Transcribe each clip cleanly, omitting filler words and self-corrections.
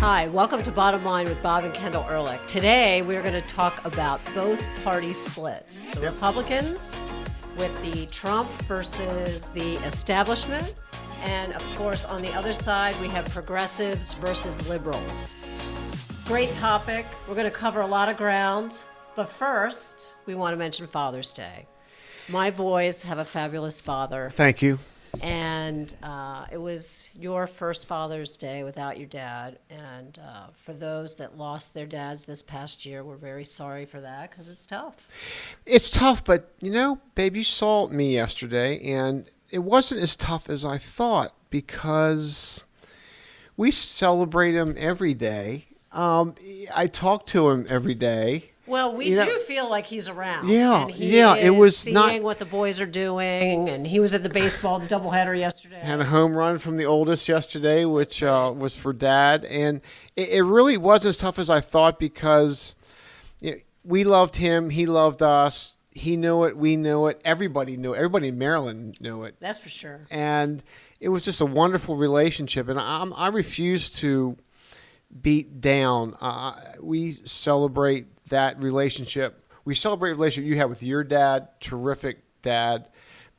Hi, welcome to Bottom Line with Bob and Kendel Ehrlich. Today, we're going to talk about both party splits. The Republicans with the Trump versus the establishment. And, of course, on the other side, we have progressives versus liberals. Great topic. We're going to cover a lot of ground. But first, we want to mention Father's Day. My boys have a fabulous father. Thank you. And it was your first Father's Day without your dad. And for those that lost their dads this past year, we're very sorry for that because it's tough. It's tough, but, you know, babe, you saw me yesterday, and it wasn't as tough as I thought because we celebrate him every day. I talk to him every day. Well, we do feel like he's around. Yeah, and he it was seeing not what the boys are doing, and he was at the baseball, the doubleheader yesterday. Had a home run from the oldest yesterday, which was for Dad, and it really wasn't as tough as I thought because we loved him, he loved us, he knew it, we knew it, everybody knew it, everybody in Maryland knew it. That's for sure. And it was just a wonderful relationship, and I refuse to beat down. We celebrate that relationship. We celebrate the relationship you have with your dad, terrific dad,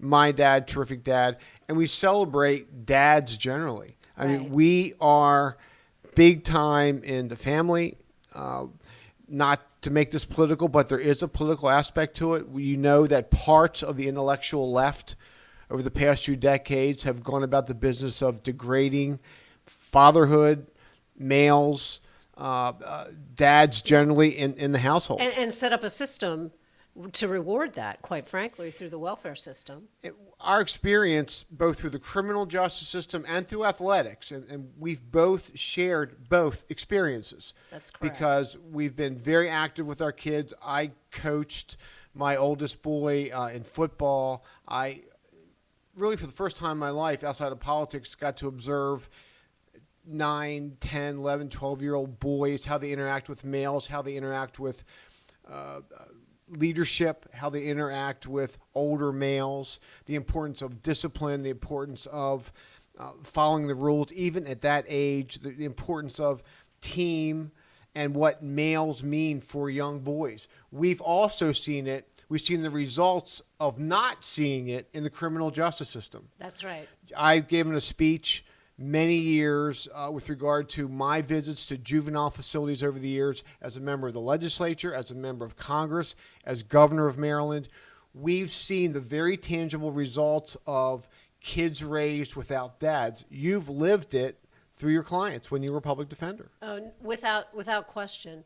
my dad, terrific dad, and we celebrate dads generally. I mean, we are big time in the family, not to make this political, but there is a political aspect to it. You know that parts of the intellectual left over the past few decades have gone about the business of degrading fatherhood, males, dads generally in the household. And set up a system to reward that, quite frankly, through the welfare system. Our experience, both through the criminal justice system and through athletics, and we've both shared both experiences. That's correct. Because we've been very active with our kids. I coached my oldest boy in football. I really, for the first time in my life, outside of politics, got to observe 9, 10, 11, 12-year-old boys, how they interact with males, how they interact with leadership, how they interact with older males, the importance of discipline, the importance of following the rules, even at that age, the importance of team and what males mean for young boys. We've also seen it. We've seen the results of not seeing it in the criminal justice system. That's right. I've given a speech many years with regard to my visits to juvenile facilities over the years as a member of the legislature, as a member of Congress, as governor of Maryland. We've seen the very tangible results of kids raised without dads. You've lived it through your clients when you were a public defender. Without question.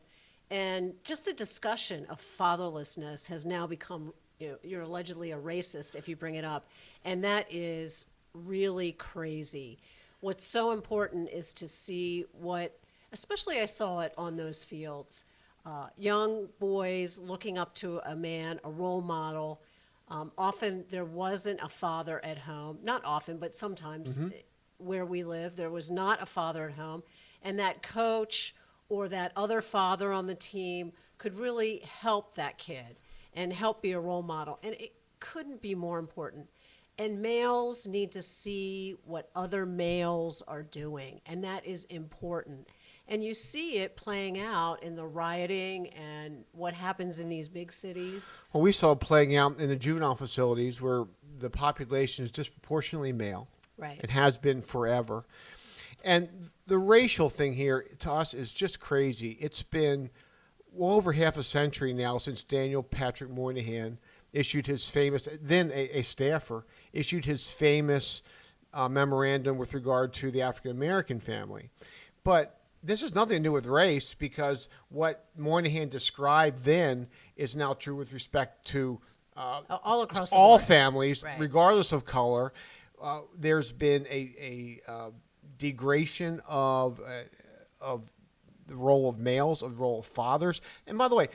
And just the discussion of fatherlessness has now become, you're allegedly a racist if you bring it up. And that is really crazy. What's so important is to see especially I saw it on those fields, young boys looking up to a man, a role model. Often there wasn't a father at home. Not often, but sometimes where we live, there was not a father at home. And that coach or that other father on the team could really help that kid and help be a role model. And it couldn't be more important. And males need to see what other males are doing, and that is important. And you see it playing out in the rioting and what happens in these big cities. Well, we saw it playing out in the juvenile facilities where the population is disproportionately male. Right. It has been forever. And the racial thing here to us is just crazy. It's been well over half a century now since Daniel Patrick Moynihan issued his famous, then a staffer, issued his famous memorandum with regard to the African-American family. But this has nothing to do with race because what Moynihan described then is now true with respect to all across the all board. Families, right. Regardless of color. There's been a degradation of the role of males, of the role of fathers. And by the way,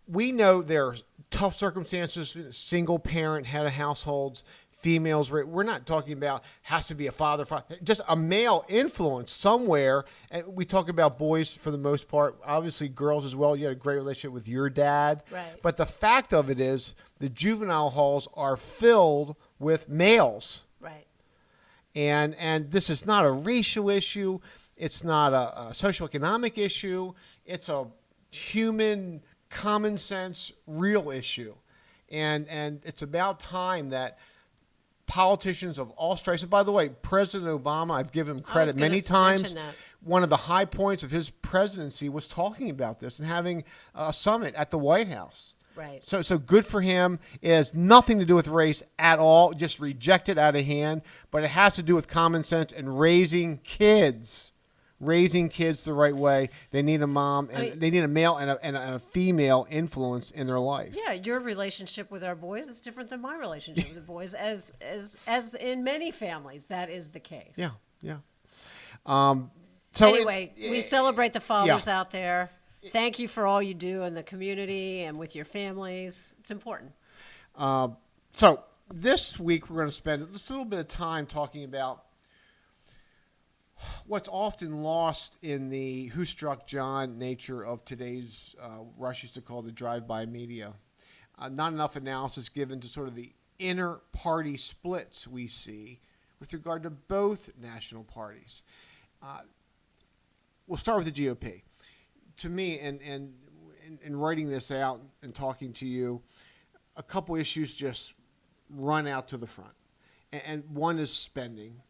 we know there are tough circumstances, single parent, head of households, females. We're not talking about has to be a father, just a male influence somewhere. And we talk about boys for the most part, obviously girls as well. You had a great relationship with your dad. Right. But the fact of it is the juvenile halls are filled with males. Right. And this is not a racial issue. It's not a socioeconomic issue. It's a human, common sense, real issue. And it's about time that politicians of all stripes, and by the way, President Obama, I've given him credit many times. One of the high points of his presidency was talking about this and having a summit at the White House. Right. So good for him. It has nothing to do with race at all. Just reject it out of hand. But it has to do with common sense and raising kids. Raising kids the right way. They need a mom, and they need a male and a female influence in their life. Yeah, your relationship with our boys is different than my relationship with the boys, as in many families that is the case. Yeah. So anyway, we celebrate the fathers out there. Thank you for all you do in the community and with your families. It's important. So this week we're going to spend just a little bit of time talking about what's often lost in the who struck John nature of today's Rush used to call the drive-by media. Not enough analysis given to sort of the inner party splits we see with regard to both national parties. We'll start with the GOP. To me, and in writing this out and talking to you, a couple issues just run out to the front. And one is spending.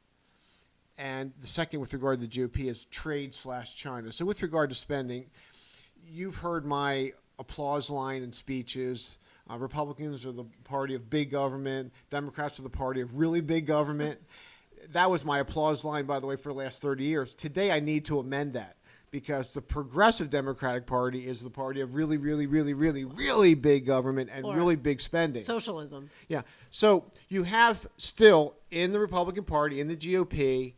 And the second, with regard to the GOP, is trade/China. So with regard to spending, you've heard my applause line in speeches. Republicans are the party of big government. Democrats are the party of really big government. That was my applause line, by the way, for the last 30 years. Today, I need to amend that because the Progressive Democratic Party is the party of really, really, really, really, really big government and really big spending. Socialism. Yeah. So you have still in the Republican Party, in the GOP,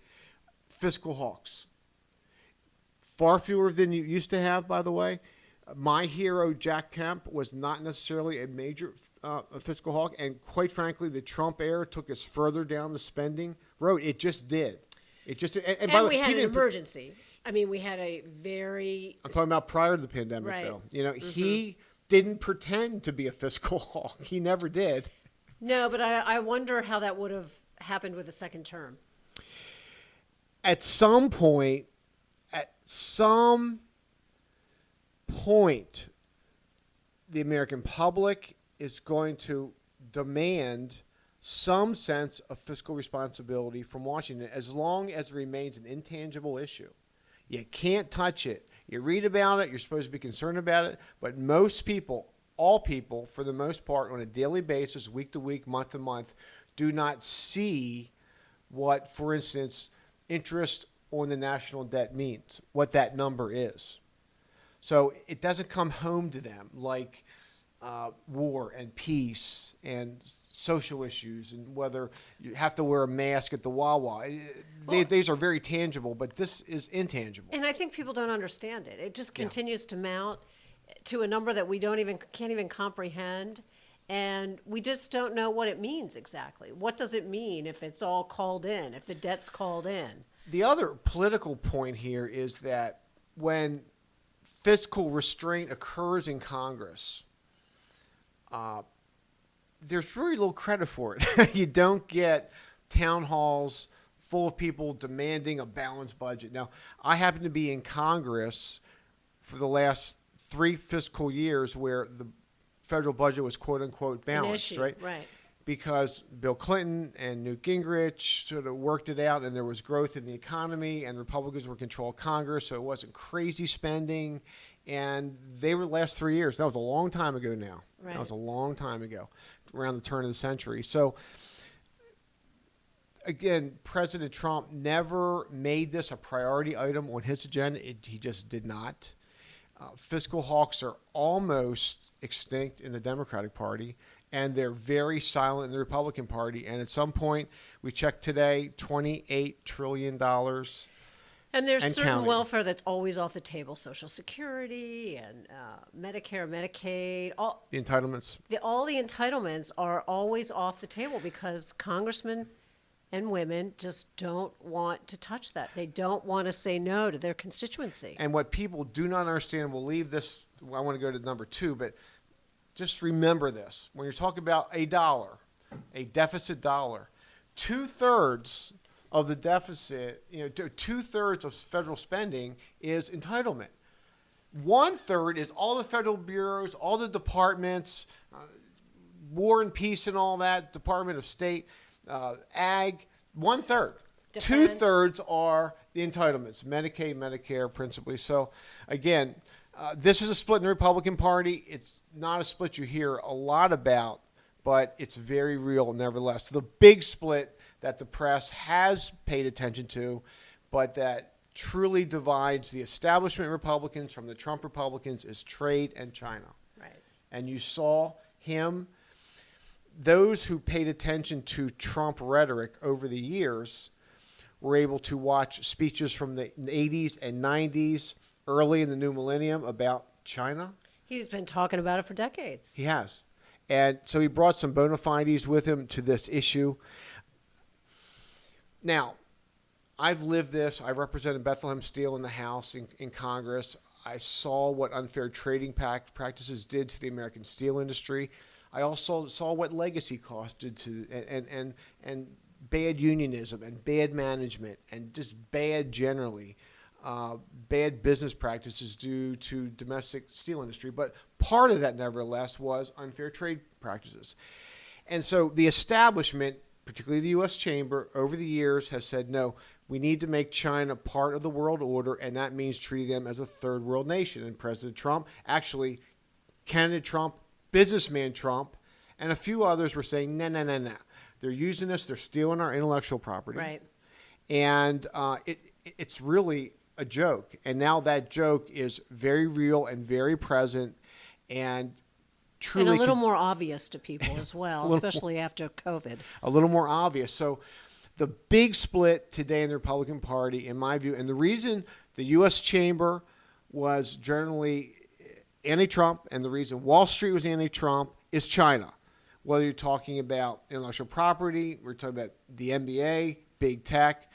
fiscal hawks. Far fewer than you used to have, by the way. My hero, Jack Kemp, was not necessarily a major fiscal hawk. And quite frankly, the Trump era took us further down the spending road. It just did. It just did. And by the we way, had an emergency. I mean, we had a very... I'm talking about prior to the pandemic, right. though. You know, he didn't pretend to be a fiscal hawk. He never did. No, but I wonder how that would have happened with a second term. At some point, the American public is going to demand some sense of fiscal responsibility from Washington as long as it remains an intangible issue. You can't touch it. You read about it, you're supposed to be concerned about it, but most people, all people, for the most part, on a daily basis, week to week, month to month, do not see what, for instance, interest on the national debt means, what that number is. So it doesn't come home to them like war and peace and social issues and whether you have to wear a mask at the Wawa. These are very tangible, but this is intangible. And I think people don't understand it. It just continues to mount to a number that we can't even comprehend. And we just don't know what it means exactly. What does it mean if it's all called in, if the debt's called in? The other political point here is that when fiscal restraint occurs in Congress, there's very little credit for it. You don't get town halls full of people demanding a balanced budget. Now, I happen to be in Congress for the last 3 fiscal years where the federal budget was quote-unquote balanced, right? Right. Because Bill Clinton and Newt Gingrich sort of worked it out, and there was growth in the economy, and the Republicans were controlling Congress, so it wasn't crazy spending. And they were the last 3 years. That was a long time ago now. Right. That was a long time ago, around the turn of the century. So, again, President Trump never made this a priority item on his agenda. He just did not. Fiscal hawks are almost extinct in the Democratic Party, and they're very silent in the Republican Party. And at some point, we checked today, $28 trillion. And there's and certain counting. welfare that's always off the table, Social Security and Medicare, Medicaid. All The entitlements. all the entitlements are always off the table because congressmen and women just don't want to touch that. They don't want to say no to their constituency. And what people do not understand, we'll leave this, I want to go to number 2, but just remember this. When you're talking about a dollar, a deficit dollar, 2/3 of the deficit, 2/3 of federal spending is entitlement. 1/3 is all the federal bureaus, all the departments, War and Peace and all that, Department of State, Ag. 1/3. Defense. 2/3 are the entitlements, Medicaid, Medicare, principally. So, again, this is a split in the Republican Party. It's not a split you hear a lot about, but it's very real nevertheless. The big split that the press has paid attention to, but that truly divides the establishment Republicans from the Trump Republicans, is trade and China. Right. And you saw him, those who paid attention to Trump rhetoric over the years were able to watch speeches from the 80s and 90s, early in the new millennium, about China. He's been talking about it for decades. He has. And so he brought some bona fides with him to this issue. Now, I've lived this. I represented Bethlehem Steel in the House, in Congress. I saw what unfair trading practices did to the American steel industry. I also saw what legacy costs did to, and bad unionism and bad management and just bad generally, bad business practices due to domestic steel industry. But part of that, nevertheless, was unfair trade practices. And so the establishment, particularly the U.S. Chamber, over the years has said, no, we need to make China part of the world order, and that means treating them as a third world nation. And President Trump, actually, candidate Trump, businessman Trump, and a few others were saying, no. They're using us. They're stealing our intellectual property. Right. And it's really a joke. And now that joke is very real and very present and truly... And a little more obvious to people as well, especially after COVID. A little more obvious. So the big split today in the Republican Party, in my view, and the reason the U.S. Chamber was generally anti-Trump and the reason Wall Street was anti-Trump is China. Whether you're talking about intellectual property, we're talking about the NBA, big tech.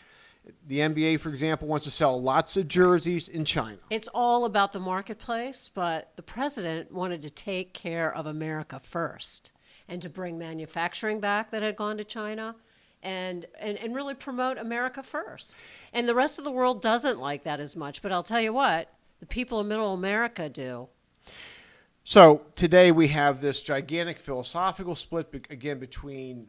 The NBA, for example, wants to sell lots of jerseys in China. It's all about the marketplace, but the president wanted to take care of America first and to bring manufacturing back that had gone to China and really promote America first. And the rest of the world doesn't like that as much. But I'll tell you what, the people of Middle America do. So today we have this gigantic philosophical split, again, between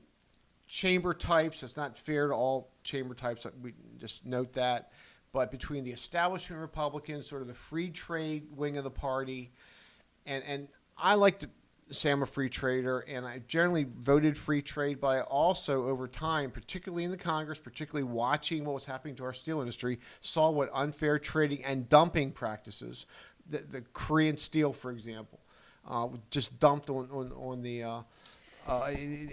chamber types. It's not fair to all chamber types. We just note that. But between the establishment Republicans, sort of the free trade wing of the party, and I like to say I'm a free trader, and I generally voted free trade, but I also, over time, particularly in the Congress, particularly watching what was happening to our steel industry, saw what unfair trading and dumping practices, the Korean steel, for example, just dumped on the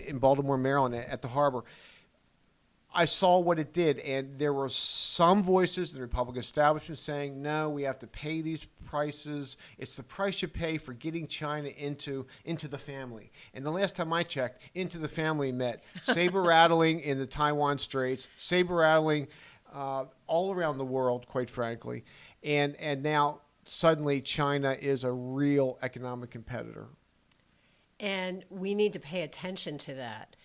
in Baltimore, Maryland, at the harbor. I saw what it did, and there were some voices in the Republican establishment saying, no, we have to pay these prices. It's the price you pay for getting China into the family. And the last time I checked, into the family meant saber-rattling in the Taiwan Straits, saber-rattling all around the world, quite frankly. And now suddenly China is a real economic competitor. And we need to pay attention to that.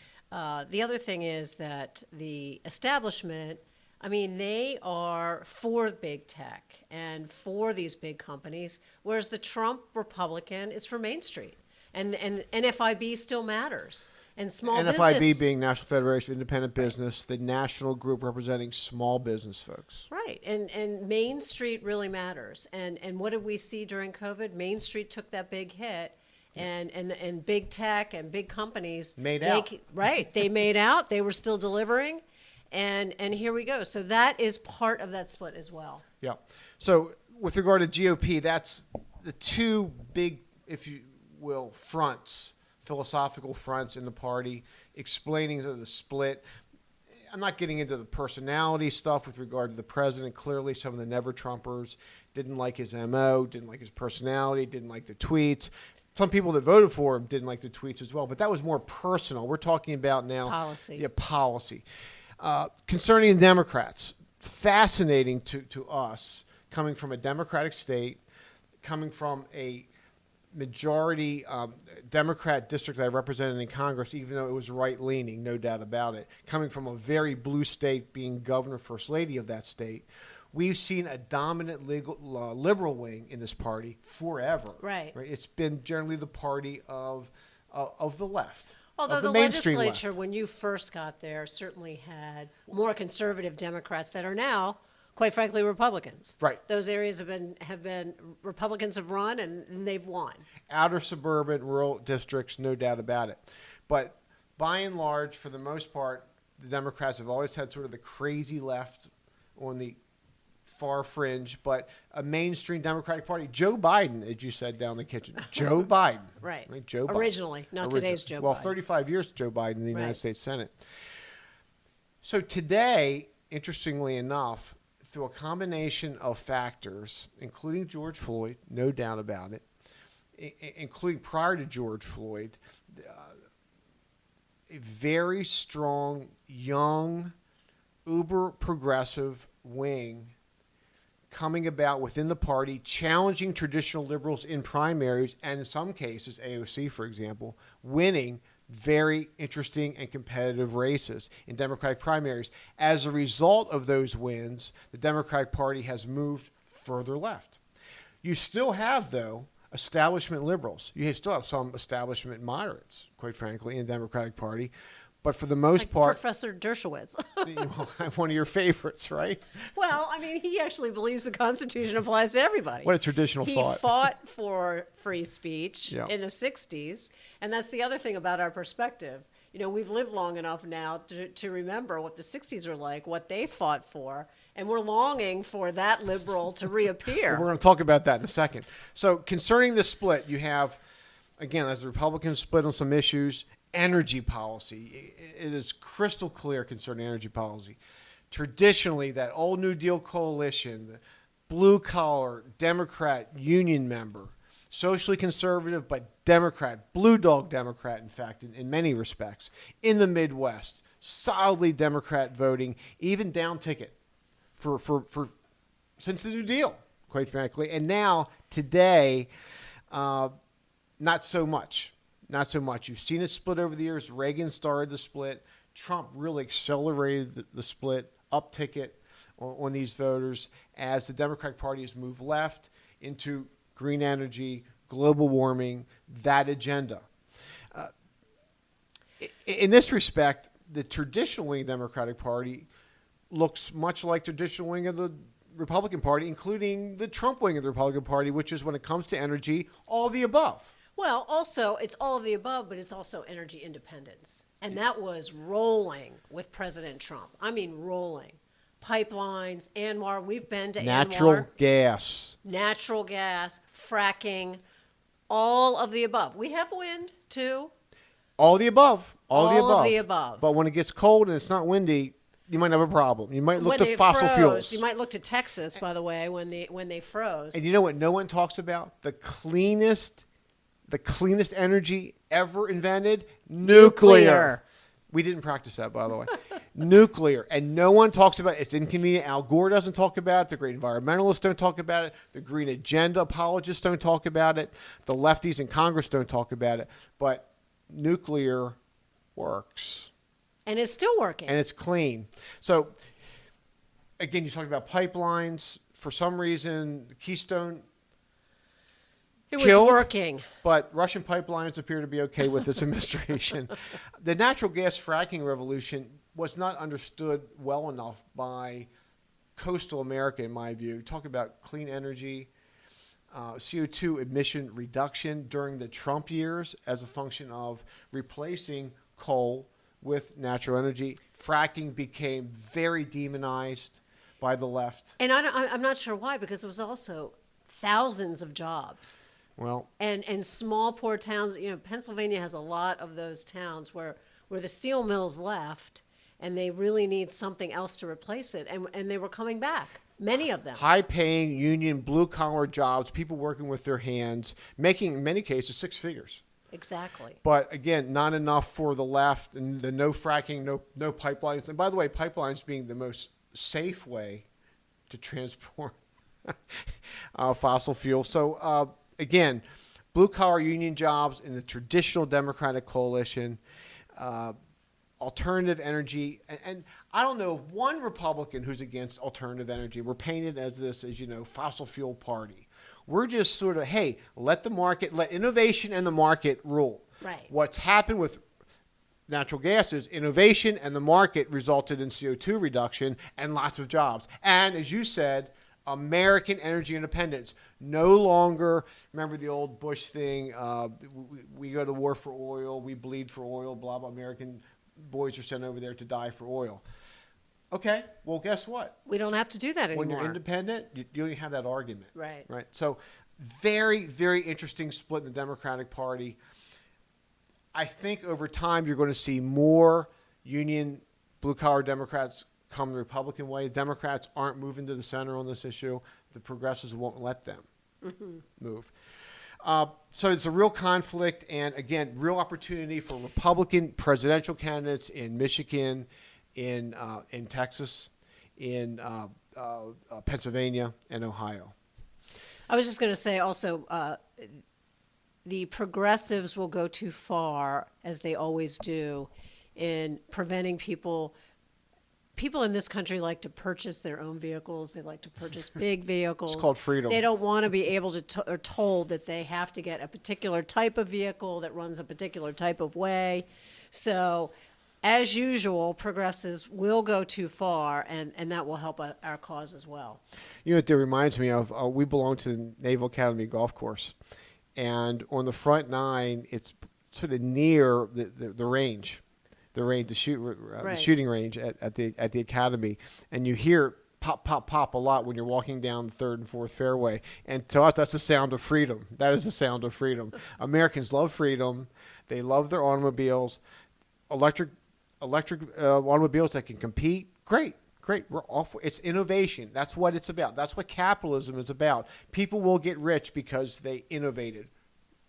The other thing is that the establishment, I mean, they are for big tech and for these big companies, whereas the Trump Republican is for Main Street. And NFIB still matters. And small NFIB business, being National Federation of Independent Business, the national group representing small business folks. right. And Main Street really matters. And what did we see during COVID? Main Street took that big hit. And big tech and big companies made out. Right. They made out. They were still delivering. And here we go. So that is part of that split as well. Yeah. So with regard to GOP, that's the two big, if you will, fronts, philosophical fronts in the party, explaining the split. I'm not getting into the personality stuff with regard to the president. Clearly, some of the never-Trumpers didn't like his MO, didn't like his personality, didn't like the tweets. Some people that voted for him didn't like the tweets as well, but that was more personal. We're talking about now Policy. Yeah, policy. Concerning the Democrats, fascinating to us, coming from a Democratic state, coming from a majority Democrat district that I represented in Congress, even though it was right-leaning, no doubt about it, coming from a very blue state, being governor, first lady of that state, we've seen a dominant liberal wing in this party forever. Right. It's been generally the party of the left. Although of the the mainstream legislature, left. when you first got there, certainly had more conservative Democrats that are now, quite frankly, Republicans. Right. Those areas have been Republicans have run and they've won. Outer suburban, rural districts, no doubt about it. But by and large, for the most part, the Democrats have always had sort of the crazy left on the far fringe, but a mainstream Democratic Party. Joe Biden, as you said down the kitchen. Joe Biden. Right. Joe Biden. Originally, not today's Joe Well, Biden. 35 years Joe Biden in the United Right. States Senate. So today, interestingly enough, through a combination of factors, including George Floyd, no doubt about it, including prior to George Floyd, a very strong, young, uber progressive wing coming about within the party, challenging traditional liberals in primaries, and in some cases, AOC, for example, winning very interesting and competitive races in Democratic primaries. As a result of those wins, the Democratic Party has moved further left. You still have, though, establishment liberals. You still have some establishment moderates, quite frankly, in the Democratic Party. But for the most Like part, Professor Dershowitz. one of your favorites, right? Well, I mean, he actually believes the Constitution applies to everybody. What a traditional He thought. fought for free speech Yeah. in the 60s, and that's the other thing about our perspective. You know, we've lived long enough now to remember what the 60s are like, what they fought for, and we're longing for that liberal to reappear. We're going to talk about that in a second. So concerning the split, you have, again, as the Republicans split on some issues, energy policy. It is crystal clear concerning energy policy. Traditionally, that old New Deal coalition, the blue-collar Democrat union member, socially conservative but Democrat, blue dog Democrat, in fact, in many respects, in the Midwest, solidly Democrat voting, even down ticket for since the New Deal, quite frankly. And now, today, not so much. Not so much. You've seen it split over the years. Reagan started the split. Trump really accelerated the split, up ticket on these voters as the Democratic Party has moved left into green energy, global warming, that agenda. In this respect, the traditional wing Democratic Party looks much like the traditional wing of the Republican Party, including the Trump wing of the Republican Party, which is, when it comes to energy, all the above. Well, also, it's all of the above, but it's also energy independence. And that was rolling with President Trump. I mean, rolling. Pipelines, Anwar, we've been to Natural Anwar. gas. Natural gas, fracking, all of the above. We have wind, too. All the above. All of the above. But when it gets cold and it's not windy, you might have a problem. You might look When to they fossil froze, fuels. you might look to Texas, by the way, when they froze. And you know what no one talks about? The cleanest energy ever invented? Nuclear. We didn't practice that, by the way. Nuclear. And no one talks about it. It's inconvenient. Al Gore doesn't talk about it. The great environmentalists don't talk about it. The green agenda apologists don't talk about it. The lefties in Congress don't talk about it. But nuclear works. And it's still working. And it's clean. So, again, you talk about pipelines. For some reason, Keystone It was killed, working. but Russian pipelines appear to be okay with this administration. The natural gas fracking revolution was not understood well enough by coastal America, in my view. Talk about clean energy, CO2 emission reduction during the Trump years as a function of replacing coal with natural energy. Fracking became very demonized by the left. And I'm not sure why, because it was also thousands of jobs. Well, And small, poor towns, you know, Pennsylvania has a lot of those towns where the steel mills left and they really need something else to replace it. And they were coming back, many of them. high-paying union blue-collar jobs, people working with their hands, making, in many cases, six figures. Exactly. But again, not enough for the left, and the no fracking, no pipelines. And by the way, pipelines being the most safe way to transport fossil fuel. So again, blue-collar union jobs in the traditional Democratic coalition, alternative energy, and I don't know of one Republican who's against alternative energy. We're painted as this, as you know, fossil fuel party. We're just sort of, hey, let innovation and the market rule. Right. What's happened with natural gas is innovation and the market resulted in CO2 reduction and lots of jobs. And as you said, American energy independence. No longer, remember the old Bush thing, we go to war for oil, we bleed for oil, blah, blah, American boys are sent over there to die for oil. Okay, well, guess what? We don't have to do that anymore. When you're independent, you don't even have that argument. Right. Right. So very, very interesting split in the Democratic Party. I think over time you're going to see more union blue-collar Democrats come the Republican way. Democrats aren't moving to the center on this issue. The progressives won't let them move. So it's a real conflict and, again, real opportunity for Republican presidential candidates in Michigan, in Texas, in Pennsylvania, and Ohio. I was just going to say also, the progressives will go too far, as they always do, in preventing people. People in this country like to purchase their own vehicles. They like to purchase big vehicles. It's called freedom. They don't want to be able to or told that they have to get a particular type of vehicle that runs a particular type of way. So, as usual, progressives will go too far, and that will help our cause as well. You know what that reminds me of? We belong to the Naval Academy golf course. And on the front nine, it's sort of near the range. The shooting range at the academy, and you hear pop, pop, pop a lot when you're walking down the third and fourth fairway. And to us, that's the sound of freedom. That is the sound of freedom. Americans love freedom. They love their automobiles, electric automobiles that can compete. Great. We're all for it's innovation. That's what it's about. That's what capitalism is about. People will get rich because they innovated.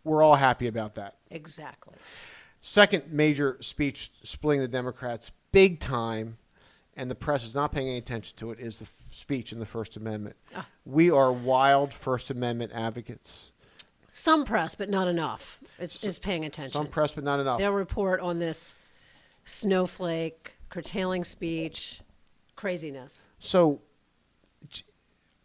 We're all happy about that. Exactly. Second major speech splitting the Democrats big time, and the press is not paying any attention to it, is the speech in the First Amendment. We are wild First Amendment advocates. Some press, but not enough, is paying attention. Some press, but not enough. They'll report on this snowflake, curtailing speech, craziness. So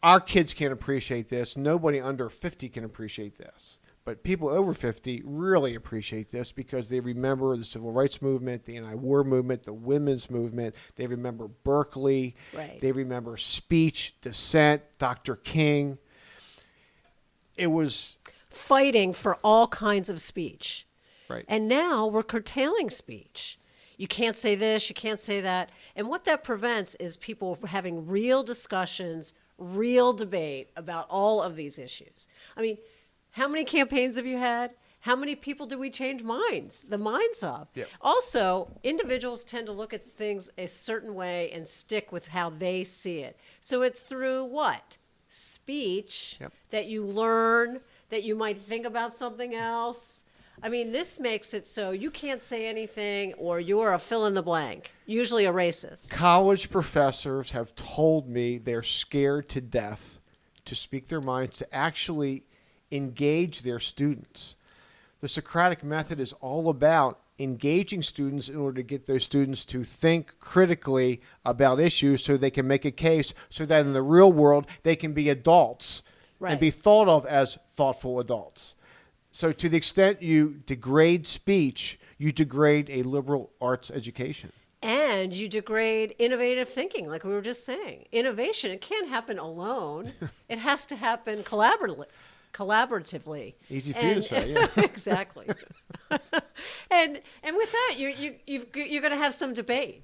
our kids can't appreciate this. Nobody under 50 can appreciate this. But people over 50 really appreciate this because they remember the civil rights movement, the anti-war movement, the women's movement. They remember Berkeley. Right. They remember speech, dissent, Dr. King. It was fighting for all kinds of speech. Right. And now we're curtailing speech. You can't say this, you can't say that. And what that prevents is people having real discussions, real debate about all of these issues. I mean, how many campaigns have you had? How many people do we change the minds of? Yep. Also, individuals tend to look at things a certain way and stick with how they see it. So it's through what? Speech. Yep. That you learn, that you might think about something else. I mean, this makes it so you can't say anything or you're a fill in the blank, usually a racist. College professors have told me they're scared to death to speak their minds, to actually engage their students. The Socratic method is all about engaging students in order to get those students to think critically about issues so they can make a case so that in the real world they can be adults and be thought of as thoughtful adults. So to the extent you degrade speech, you degrade a liberal arts education. And you degrade innovative thinking, like we were just saying. Innovation, it can't happen alone. It has to happen collaboratively. Easy for you to say, yeah. Exactly. and with that, you're going to have some debate.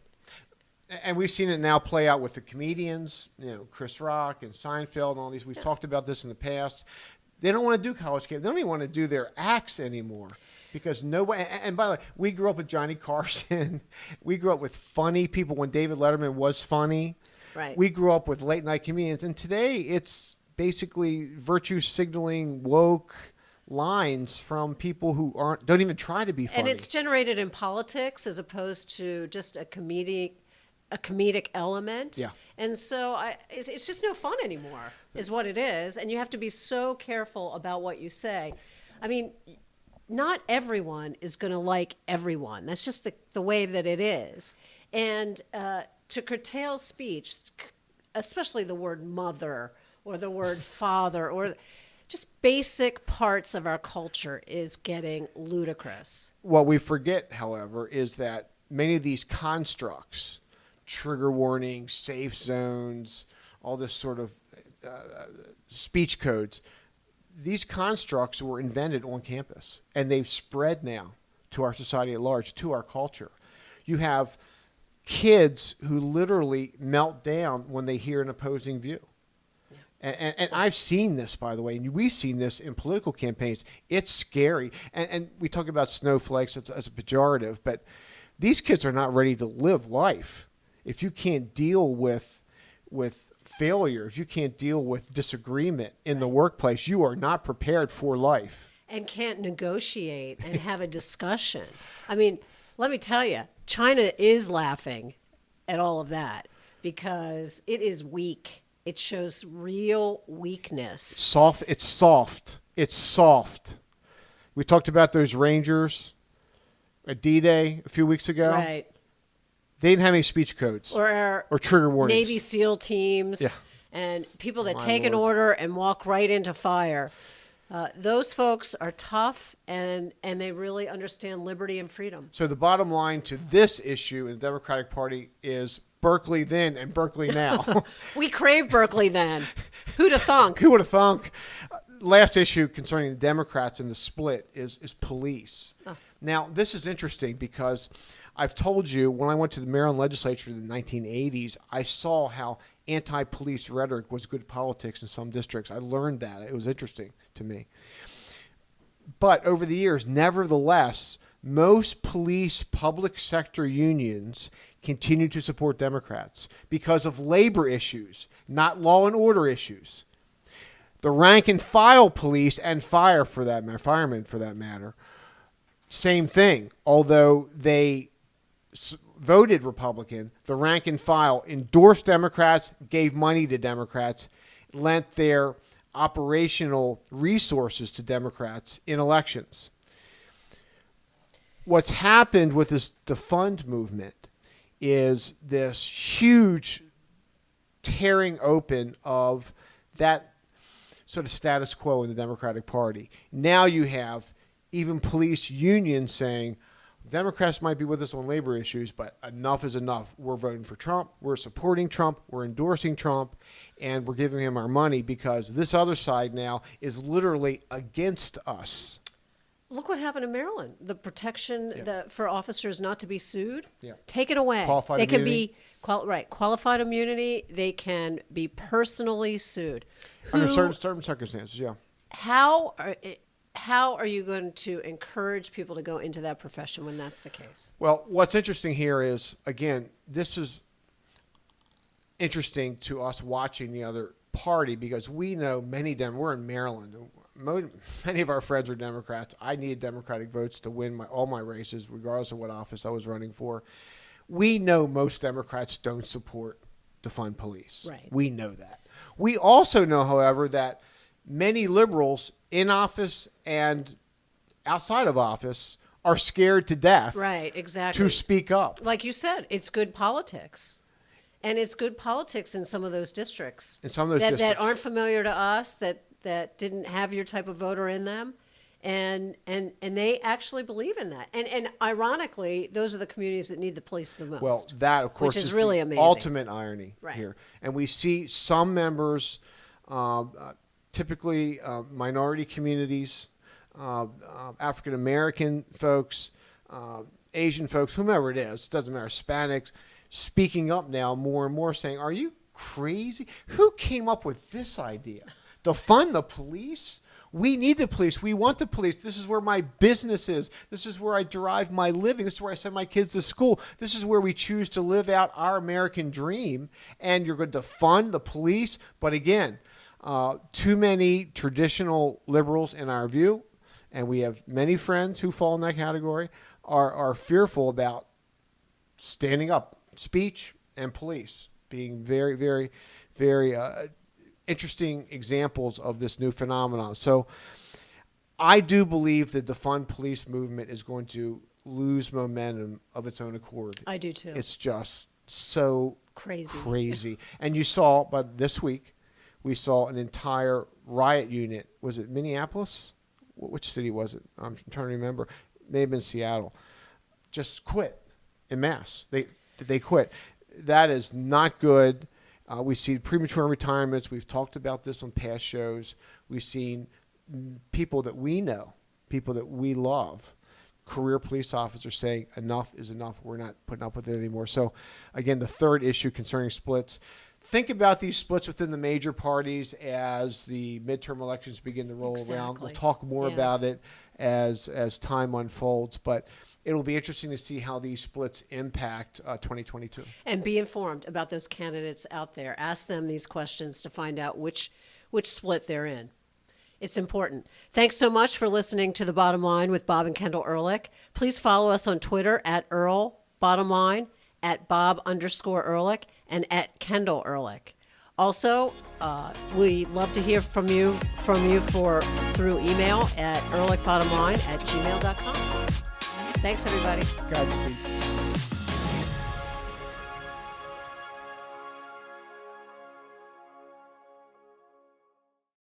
And we've seen it now play out with the comedians, Chris Rock and Seinfeld and all these. We've talked about this in the past. They don't want to do college camp. They don't even want to do their acts anymore because nobody. And by the way, we grew up with Johnny Carson. We grew up with funny people when David Letterman was funny. Right. We grew up with late night comedians, and today it's basically virtue signaling woke lines from people who don't even try to be funny. And it's generated in politics as opposed to just a comedic element. Yeah. And so it's just no fun anymore, is what it is. And you have to be so careful about what you say. I mean, not everyone is going to like everyone. That's just the way that it is. And to curtail speech, especially the word mother or the word father or just basic parts of our culture is getting ludicrous. What we forget, however, is that many of these constructs, trigger warnings, safe zones, all this sort of speech codes, these constructs were invented on campus, and they've spread now to our society at large, to our culture. You have kids who literally melt down when they hear an opposing view. And I've seen this, by the way, and we've seen this in political campaigns. It's scary. And we talk about snowflakes as a pejorative, but these kids are not ready to live life. If you can't deal with failure, if you can't deal with disagreement in the workplace, you are not prepared for life. And can't negotiate and have a discussion. I mean, let me tell you, China is laughing at all of that because it is weak. It shows real weakness. Soft. It's soft. It's soft. We talked about those Rangers at D-Day a few weeks ago. Right. They didn't have any speech codes Or trigger warnings. Navy SEAL teams and people that take an order and walk right into fire. Those folks are tough and they really understand liberty and freedom. So the bottom line to this issue in the Democratic Party is Berkeley then and Berkeley now. We crave Berkeley then. Who'd have thunk? Who would have thunk? Last issue concerning the Democrats and the split is police. Oh. Now, this is interesting because I've told you when I went to the Maryland legislature in the 1980s, I saw how anti-police rhetoric was good politics in some districts. I learned that. It was interesting to me. But over the years, nevertheless, most police public sector unions continue to support Democrats because of labor issues, not law and order issues. The rank and file police and firemen for that matter, same thing. Although they voted Republican, the rank and file endorsed Democrats, gave money to Democrats, lent their operational resources to Democrats in elections. What's happened with this defund movement is this huge tearing open of that sort of status quo in the Democratic Party. Now you have even police unions saying, Democrats might be with us on labor issues, but enough is enough. We're voting for Trump. We're supporting Trump. We're endorsing Trump. And we're giving him our money because this other side now is literally against us. Look what happened in Maryland. The protection for officers not to be sued, take it away. Qualified they immunity. Can be qualified immunity. They can be personally sued. Under certain circumstances, yeah. How are you going to encourage people to go into that profession when that's the case? Well, what's interesting here is, again, this is interesting to us watching the other party because we know many of them. We're in Maryland. Many of our friends are Democrats. I needed Democratic votes to win all my races, regardless of what office I was running for. We know most Democrats don't support defund police. Right. We know that. We also know, however, that many liberals in office and outside of office are scared to death. Right, exactly. To speak up. Like you said, it's good politics. And it's good politics in some of those districts. In some of those districts. That aren't familiar to us, that didn't have your type of voter in them. And they actually believe in that. And ironically, those are the communities that need the police the most. Well, that, of course, which is is really the amazing. ultimate irony here. And we see some members, typically minority communities, African-American folks, Asian folks, whomever it is, doesn't matter, Hispanics, speaking up now more and more saying, are you crazy? Who came up with this idea? Defund the police? We need the police. We want the police. This is where my business is. This is where I derive my living. This is where I send my kids to school. This is where we choose to live out our American dream. And you're going to defund the police. But again, too many traditional liberals in our view, and we have many friends who fall in that category, are fearful about standing up, speech and police being very, very, very interesting examples of this new phenomenon. So I do believe that the defund police movement is going to lose momentum of its own accord. I do too. It's just so Crazy. And you saw, but this week, we saw an entire riot unit. Was it Minneapolis? Which city was it? I'm trying to remember. It may have been Seattle. Just quit en masse. They quit. That is not good. We see premature retirements. We've talked about this on past shows. We've seen people that we know, people that we love, career police officers saying enough is enough. We're not putting up with it anymore. So, again, the third issue concerning splits. Think about these splits within the major parties as the midterm elections begin to roll around. We'll talk more about it as time unfolds, but it'll be interesting to see how these splits impact 2022. And be informed about those candidates out there. Ask them these questions to find out which split they're in. It's important. Thanks so much for listening to The Bottom Line with Bob and Kendel Ehrlich. Please follow us on Twitter at Earl Bottom Line, at Bob_Ehrlich, and at Kendel Ehrlich. Also, we love to hear from you through email at ehrlichbottomline@gmail.com. Thanks, everybody. Godspeed.